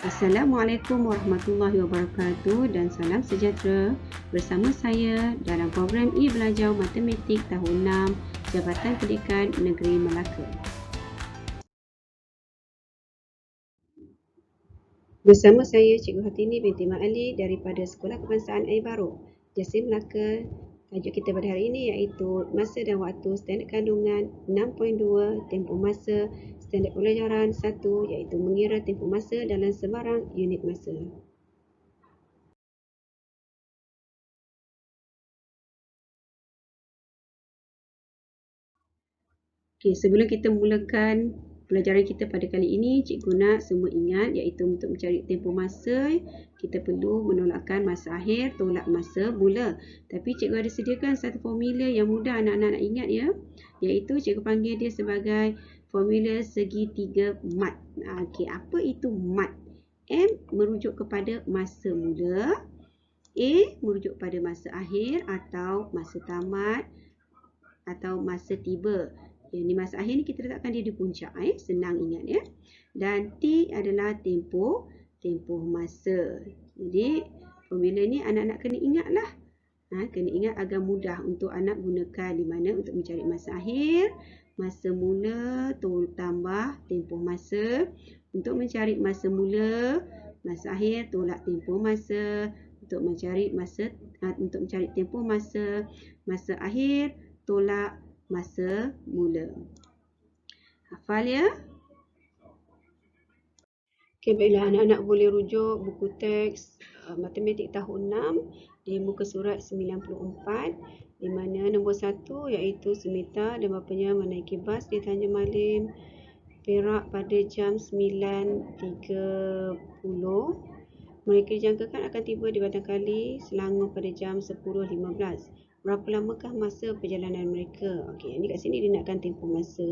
Assalamualaikum warahmatullahi wabarakatuh dan salam sejahtera. Bersama saya dalam program e-belajar matematik tahun 6 Jabatan Pendidikan Negeri Melaka. Bersama saya Cikgu Hatini binti Mak Ali daripada Sekolah Kebangsaan Air Baru, Jasim Melaka. Tajuk kita pada hari ini iaitu masa dan waktu standard kandungan 6.2, tempoh masa standard pelajaran 1 iaitu mengira tempoh masa dalam sebarang unit masa. Okey, sebelum kita mulakan pelajaran kita pada kali ini, cikgu nak semua ingat iaitu untuk mencari tempoh masa, kita perlu menolakkan masa akhir, tolak masa mula. Tapi cikgu ada sediakan satu formula yang mudah anak-anak nak ingat ya, iaitu cikgu panggil dia sebagai formula segitiga mat. Okey, apa itu mat? M merujuk kepada masa mula, A merujuk pada masa akhir atau masa tamat atau masa tiba. Yang ni masa akhir ni kita letakkan dia di puncak, senang ingat ya. Dan T adalah tempoh masa. Jadi formula ni anak-anak kena ingatlah. Kena ingat agar mudah untuk anak gunakan, di mana untuk mencari masa akhir, masa mula tambah tempoh masa. Untuk mencari masa mula, masa akhir tolak tempoh masa. Untuk mencari tempoh masa, masa akhir tolak masa mula. Hafal ya? Okey, baiklah anak-anak boleh rujuk buku teks matematik tahun 6 di muka surat 94, di mana nombor 1 iaitu Semita dan bapanya menaiki bas di Tanjung Malim, Perak pada jam 9.30. Mereka dijangkakan akan tiba di Batang Kali Selangor pada jam 10.15. Berapa lamakah masa perjalanan mereka? Okey, ini kat sini dia nakkan tempoh masa.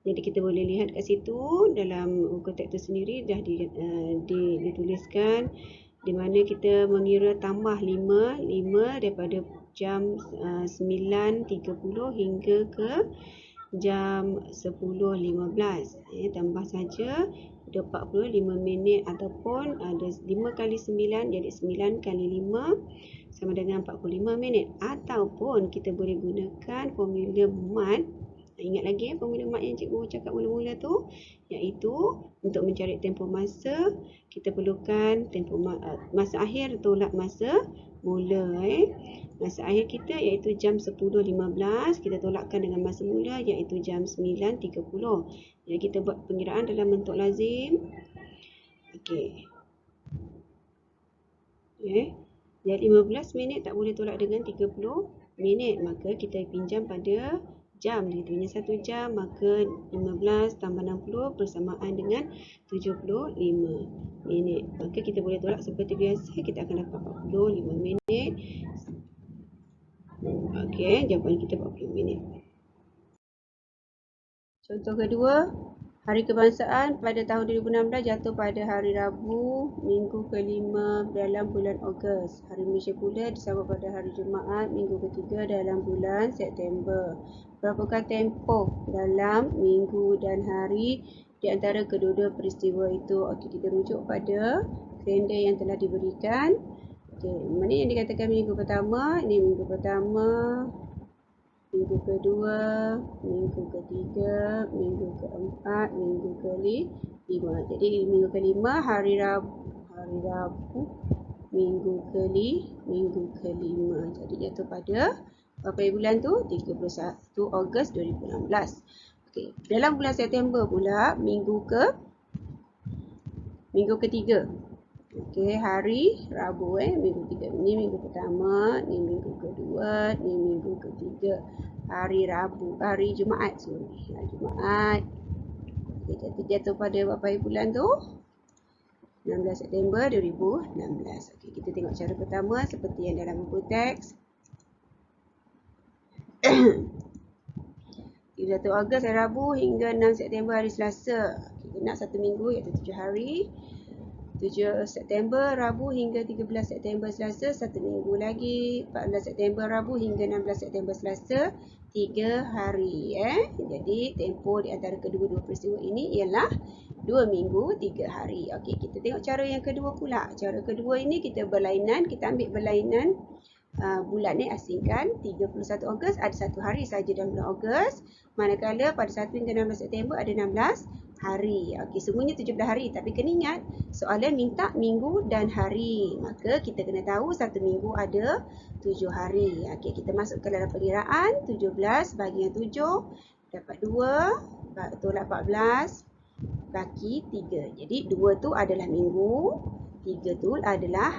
Jadi kita boleh lihat kat situ dalam buku teks tu sendiri dah dituliskan di mana kita mengira tambah 5 daripada jam 9.30 hingga ke jam 10.15. Tambah saja 45 minit ataupun ada 5 kali 9 jadi 9 kali 5 sama dengan 45 minit. Ataupun kita boleh gunakan formula mat. Ingat lagi formula mat yang cikgu cakap mula-mula tu, iaitu untuk mencari tempoh masa kita perlukan masa akhir tolak masa mula. Masa akhir kita iaitu jam 10.15, kita tolakkan dengan masa mula iaitu jam 9.30. Jadi kita buat pengiraan dalam bentuk lazim. Okey. Jadi 15 minit tak boleh tolak dengan 30 minit, maka kita pinjam pada jam. Dia punya 1 jam, maka 15 tambah 60 bersamaan dengan 75 minit. Maka kita boleh tolak seperti biasa, kita akan dapat 45 minit. Okey, jawapan kita 40 minit. Contoh kedua, Hari Kebangsaan pada tahun 2016 jatuh pada hari Rabu, minggu ke-5 dalam bulan Ogos. Hari Malaysia pula disambut pada hari Jumaat, minggu ke-3 dalam bulan September. Berapakah tempoh dalam minggu dan hari di antara kedua-dua peristiwa itu? Okey, kita rujuk pada kalender yang telah diberikan. Okey, mana yang dikatakan minggu pertama? Ini minggu pertama, minggu kedua, minggu ketiga, minggu keempat, minggu kelima. Jadi minggu kelima hari Rabu, minggu kelima. Jadi jatuh pada berapa bulan tu? 31 Ogos 2016. Okey, dalam bulan September pula minggu ketiga. Okey, hari Rabu minggu ketiga. Ini minggu pertama, ini minggu kedua, ini minggu ketiga. Hari Rabu, hari Jumaat, hari Jumaat. Okey, jatuh pada berapa bulan tu? 16 September 2016. Okey, kita tengok cara pertama seperti yang dalam buku teks. 31 Ogos hari Rabu hingga 6 September hari Selasa. Kita nak 1 minggu iaitu 7 hari. 7 September Rabu hingga 13 September Selasa, 1 minggu lagi. 14 September Rabu hingga 16 September Selasa, 3 hari. Jadi tempoh di antara kedua-dua peristiwa ini ialah 2 minggu 3 hari. Okey, kita tengok cara yang kedua pula. Cara kedua ini kita berlainan, kita ambil berlainan bulan ni, asingkan 31 Ogos ada 1 hari saja dalam bulan Ogos, manakala pada 1 hingga 16 September ada 16 hari. Okey, semuanya 17 hari, tapi kena ingat soalan minta minggu dan hari. Maka kita kena tahu satu minggu ada 7 hari. Okey, kita masukkan dalam perkiraan 17 bagi yang 7 dapat 2, tolak 14 bagi 3. Jadi 2 tu adalah minggu, 3 tu adalah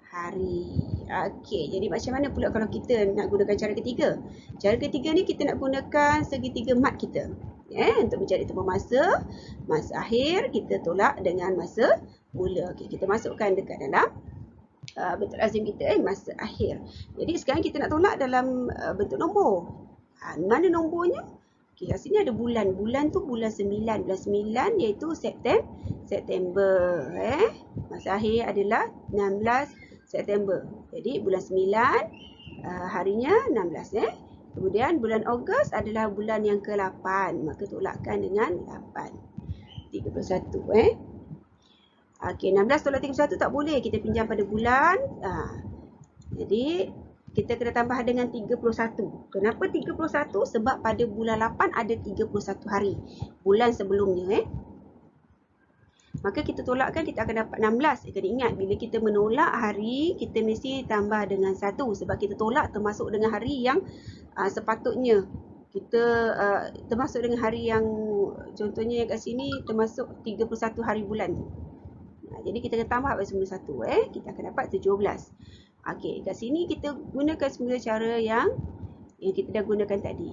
hari. Okey, jadi macam mana pula kalau kita nak gunakan cara ketiga? Cara ketiga ni kita nak gunakan segitiga mat kita. Untuk mencari tempoh masa, masa akhir kita tolak dengan masa mula. Okey, kita masukkan dekat dalam bentuk lazim kita, masa akhir. Jadi sekarang kita nak tolak dalam bentuk nombor. Mana nombornya? Okey, kat sini ada bulan. Bulan tu bulan 9. Bulan 9 iaitu September. Masa akhir adalah 16 September. Jadi bulan 9 harinya 16. Kemudian bulan Ogos adalah bulan yang ke-8. Maka tolakkan dengan 8. 31. Okey, 16 tolak 31 tak boleh. Kita pinjam pada bulan. Jadi kita kena tambah dengan 31. Kenapa 31? Sebab pada bulan 8 ada 31 hari. Bulan sebelumnya. Maka kita tolakkan, kita akan dapat 16. Kena ingat, bila kita menolak hari, kita mesti tambah dengan 1. Sebab kita tolak termasuk dengan hari yang sepatutnya. Kita termasuk dengan hari yang, contohnya yang kat sini, termasuk 31 hari bulan. Jadi kita akan tambah pada semula 1. Kita akan dapat 17. Okey, kat sini kita gunakan semula cara yang kita dah gunakan tadi.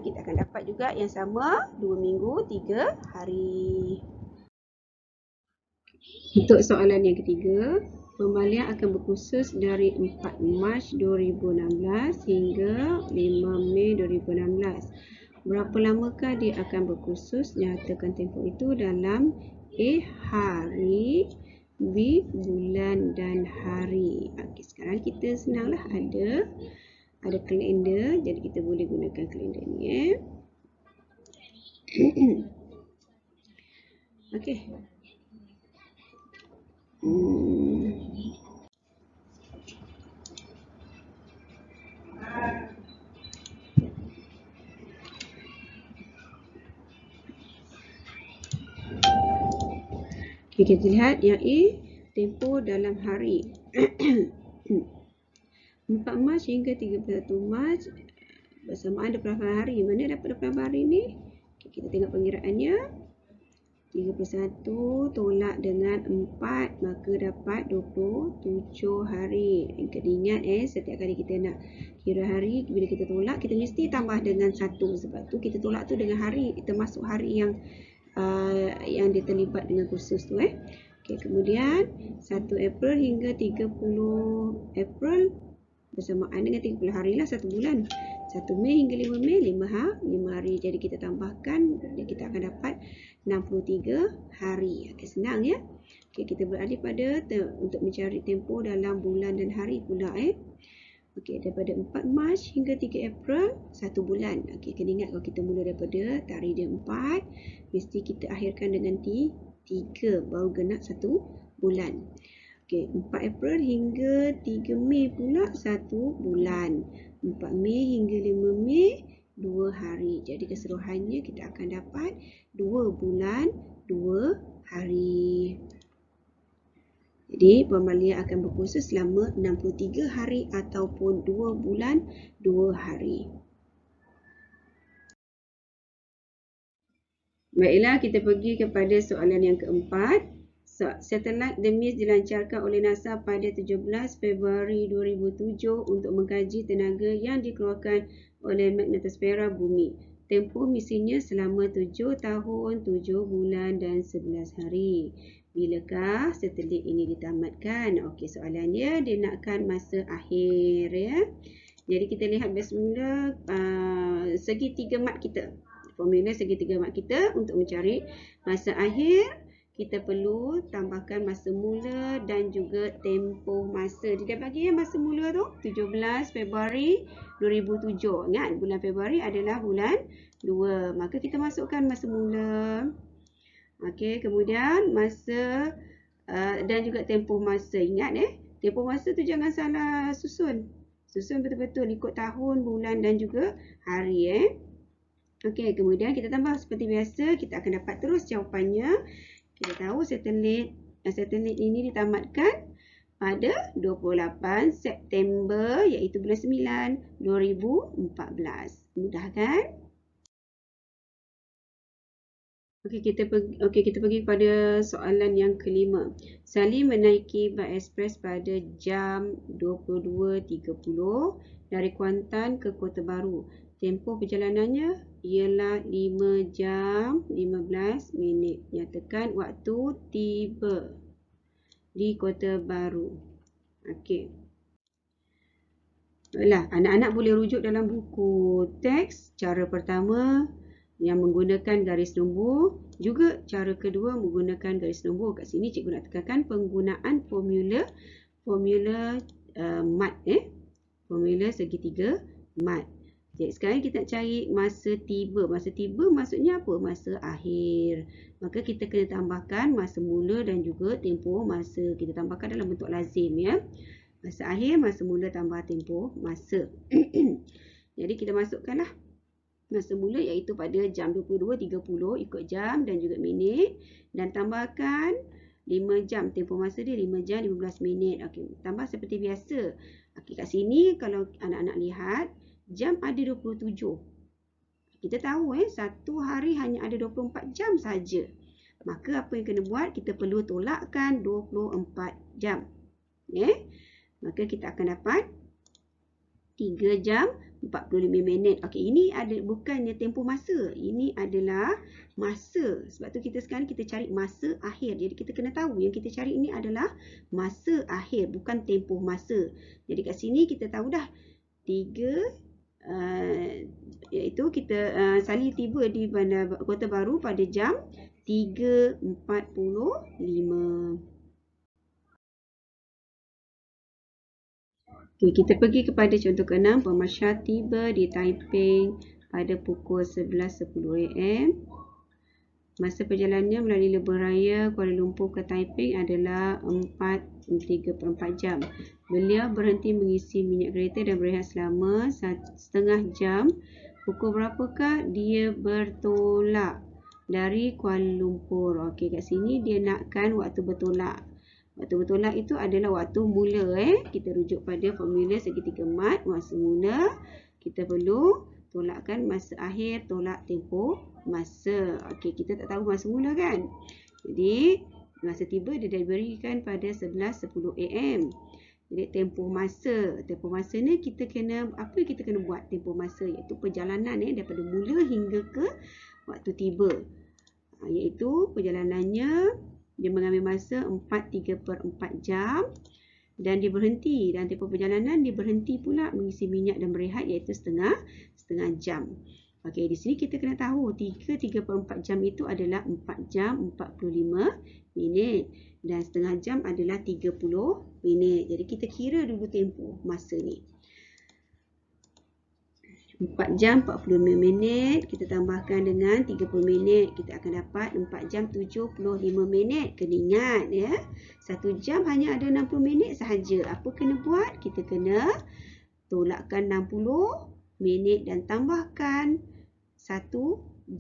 Kita akan dapat juga yang sama, 2 minggu 3 hari. Untuk soalan yang ketiga, pembalian akan berkursus dari 4 Mac 2016 hingga 5 Mei 2016. Berapa lamakah dia akan berkursus? Nyatakan tempoh itu dalam A. Hari, B. Bulan dan hari. Okey, sekarang kita senanglah, ada kalender, jadi kita boleh gunakan kalender ni. Okey. Okay, kita lihat yang A, tempoh dalam hari. 4 Mac hingga 31 Mac bersamaan 24 hari. Mana dapat 24 hari ni? Okay, kita tengok pengiraannya. 31 tolak dengan 4, maka dapat 27 hari. Kena ingat setiap kali kita nak kira hari, bila kita tolak, kita mesti tambah dengan 1. Sebab tu kita tolak tu dengan hari, termasuk hari yang dia terlibat dengan kursus tu. Okay, kemudian 1 April hingga 30 April bersamaan dengan 30 hari lah, 1 bulan. 1 Mei hingga 5 Mei 5 hari. Jadi kita tambahkan, kita akan dapat 63 hari. Okay, senang ya. Okay, kita beralih pada untuk mencari tempoh dalam bulan dan hari pula. Okay, daripada 4 Mac hingga 3 April 1 bulan. Okay, kena ingat kalau kita mula daripada tarikh dia 4, mesti kita akhirkan dengan 3 baru genap 1 bulan. Okay, 4 April hingga 3 Mei pula 1 bulan. 4 Mei hingga 5 Mei 2 hari. Jadi keseluruhannya kita akan dapat 2 bulan 2 hari. Jadi pembalian akan berkursus selama 63 hari ataupun 2 bulan 2 hari. Baiklah, kita pergi kepada soalan yang keempat. Satelit Themis dilancarkan oleh NASA pada 17 Februari 2007 untuk mengkaji tenaga yang dikeluarkan oleh magnetosfera bumi. Tempoh misinya selama 7 tahun, 7 bulan dan 11 hari. Bilakah satelit ini ditamatkan? Okey, soalannya dia nakkan masa akhir ya. Jadi kita lihat bersemula segitiga mat kita. Formula segitiga mat kita untuk mencari masa akhir. kita perlu tambahkan masa mula dan juga tempoh masa. Dia dah bagi masa mula tu 17 Februari 2007. Ingat bulan Februari adalah bulan 2. Maka kita masukkan masa mula. Okey, kemudian masa dan juga tempoh masa. Ingat tempoh masa tu jangan salah susun. Susun betul-betul ikut tahun, bulan dan juga hari Okey, kemudian kita tambah seperti biasa, kita akan dapat terus jawapannya. Kita tahu satelit ini ditamatkan pada 28 September iaitu bulan 9 2014. Mudah kan? Okey, kita pergi kepada soalan yang kelima. Salim menaiki bas ekspres pada jam 22.30 dari Kuantan ke Kota Baru. Tempoh perjalanannya ialah 5 jam 15 minit. Nyatakan waktu tiba di Kota Baru. Okey. Baiklah, anak-anak boleh rujuk dalam buku teks. Cara pertama yang menggunakan garis nombor. Juga cara kedua menggunakan garis nombor. Kat sini cikgu nak tekankan penggunaan formula mat. Formula segitiga mat. Jadi sekarang kita nak cari masa tiba. Masa tiba maksudnya apa? Masa akhir. Maka kita kena tambahkan masa mula dan juga tempoh masa. Kita tambahkan dalam bentuk lazim Masa akhir, masa mula tambah tempoh masa. Jadi kita masukkanlah masa mula iaitu pada jam 22.30 ikut jam dan juga minit. Dan tambahkan 5 jam. Tempoh masa dia 5 jam 15 minit. Okey, tambah seperti biasa. Okey, kat sini kalau anak-anak lihat, jam ada 27. Kita tahu satu hari hanya ada 24 jam saja. Maka apa yang kena buat? Kita perlu tolakkan 24 jam. Maka kita akan dapat 3 jam 45 minit. Okey, ini bukannya tempoh masa. Ini adalah masa. Sebab tu sekarang kita cari masa akhir. Jadi kita kena tahu yang kita cari ini adalah masa akhir, bukan tempoh masa. Jadi kat sini kita tahu dah 3 iaitu kita Salim tiba di Bandar Kota Baru pada jam 3.45. Okay, kita pergi kepada contoh ke-6. Pemarsyal tiba di Taiping pada pukul 11.10 AM. Masa perjalanannya melalui lebuh-raya Kuala Lumpur ke Taiping adalah 4.34 jam. Beliau berhenti mengisi minyak kereta dan berehat selama setengah jam. Pukul berapakah dia bertolak dari Kuala Lumpur? Okey, kat sini dia nakkan waktu bertolak. Waktu bertolak itu adalah waktu mula. Kita rujuk pada formula segitiga mat. Masa mula, kita perlu tolakkan masa akhir, tolak tempoh masa. Okey, kita tak tahu masa mula kan? Jadi, masa tiba dia diberikan pada 11.10 AM. Jadi, tempoh masa. Tempoh masa ni kita kena buat tempoh masa? Iaitu perjalanan daripada mula hingga ke waktu tiba. Iaitu perjalanannya dia mengambil masa 4.34 jam. Dan dia berhenti. Dan tempoh perjalanan dia berhenti pula mengisi minyak dan berehat iaitu setengah jam. Okey, di sini kita kena tahu 3.34 jam itu adalah 4 jam 45 minit. Dan setengah jam adalah 30 minit. Jadi kita kira dulu tempoh masa ni. 4 jam 45 minit. Kita tambahkan dengan 30 minit. Kita akan dapat 4 jam 75 minit. Kena ingat 1 jam hanya ada 60 minit sahaja. Apa kena buat? Kita kena tolakkan 60 minit dan tambahkan 1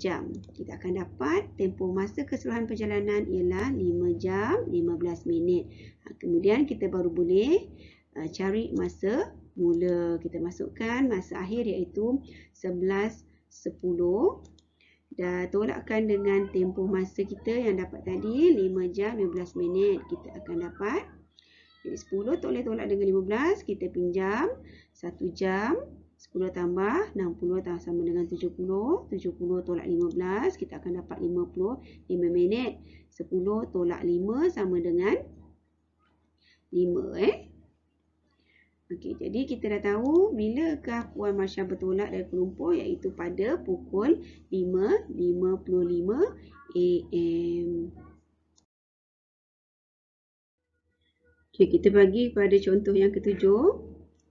jam. Kita akan dapat tempoh masa keseluruhan perjalanan ialah 5 jam 15 minit. Kemudian kita baru boleh cari masa mula. Kita masukkan masa akhir iaitu 11.10 dan tolakkan dengan tempoh masa kita yang dapat tadi 5 jam 15 minit. Kita akan dapat jadi 10 tak boleh tolak dengan 15. Kita pinjam 1 jam. 10 tambah 60 sama dengan 70. 70 tolak 15. Kita akan dapat 55 minit. 10 tolak 5 sama dengan 5. Okey, jadi kita dah tahu bilakah Puan Marsha bertolak dari Kuala Lumpur iaitu pada pukul 5.55 AM. Okay, kita bagi pada contoh yang ketujuh.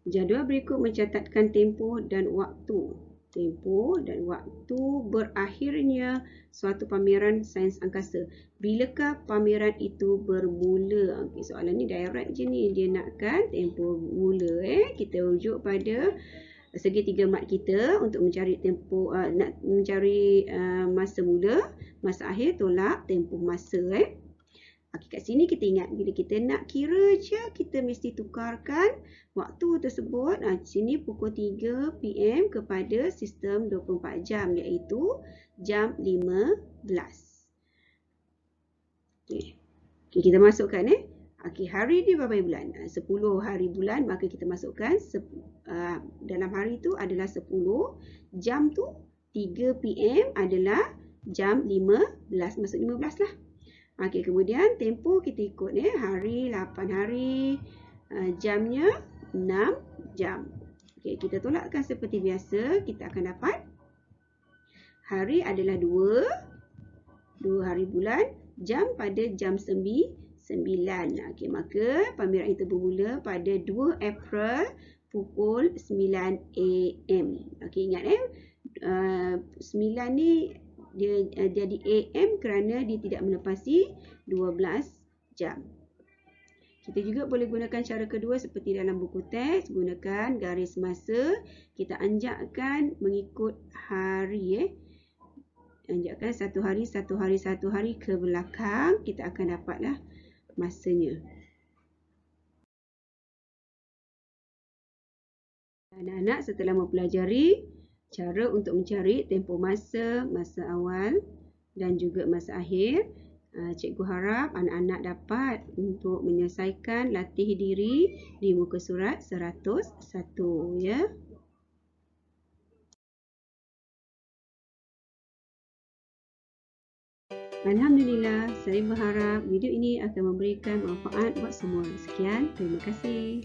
Jadual berikut mencatatkan tempoh dan waktu. Tempoh dan waktu berakhirnya suatu pameran sains angkasa. Bilakah pameran itu bermula? Okay, soalan ni direct je ni. Dia nakkan tempoh mula. Kita rujuk pada segitiga mat kita untuk mencari tempoh, nak mencari masa mula, masa akhir, tolak tempoh masa. Okay, kat sini kita ingat bila kita nak kira je kita mesti tukarkan waktu tersebut. Sini pukul 3 PM kepada sistem 24 jam iaitu jam 15. Okay, kita masukkan okay, hari ni berapa bulan? 10 hari bulan, maka kita masukkan dalam hari tu adalah 10. Jam tu 3 PM adalah jam 15. Masuk 15 lah. Okey, kemudian tempoh kita ikut hari 8 hari, jamnya 6 jam. Okey, kita tolakkan seperti biasa, kita akan dapat hari adalah 2 hari bulan, jam pada jam 9. Okey, maka pameran itu bermula pada 2 April pukul 9 AM. Okey, ingat 9 ni dia jadi AM kerana dia tidak melepasi 12 jam. Kita juga boleh gunakan cara kedua seperti dalam buku teks, gunakan garis masa. Kita anjakkan mengikut hari. Anjakkan satu hari ke belakang, kita akan dapatlah masanya. Anak-anak setelah mempelajari cara untuk mencari tempoh masa, masa awal dan juga masa akhir, cikgu harap anak-anak dapat untuk menyelesaikan latih diri di muka surat 101 ya. Alhamdulillah, saya berharap video ini akan memberikan manfaat buat semua. Sekian, terima kasih.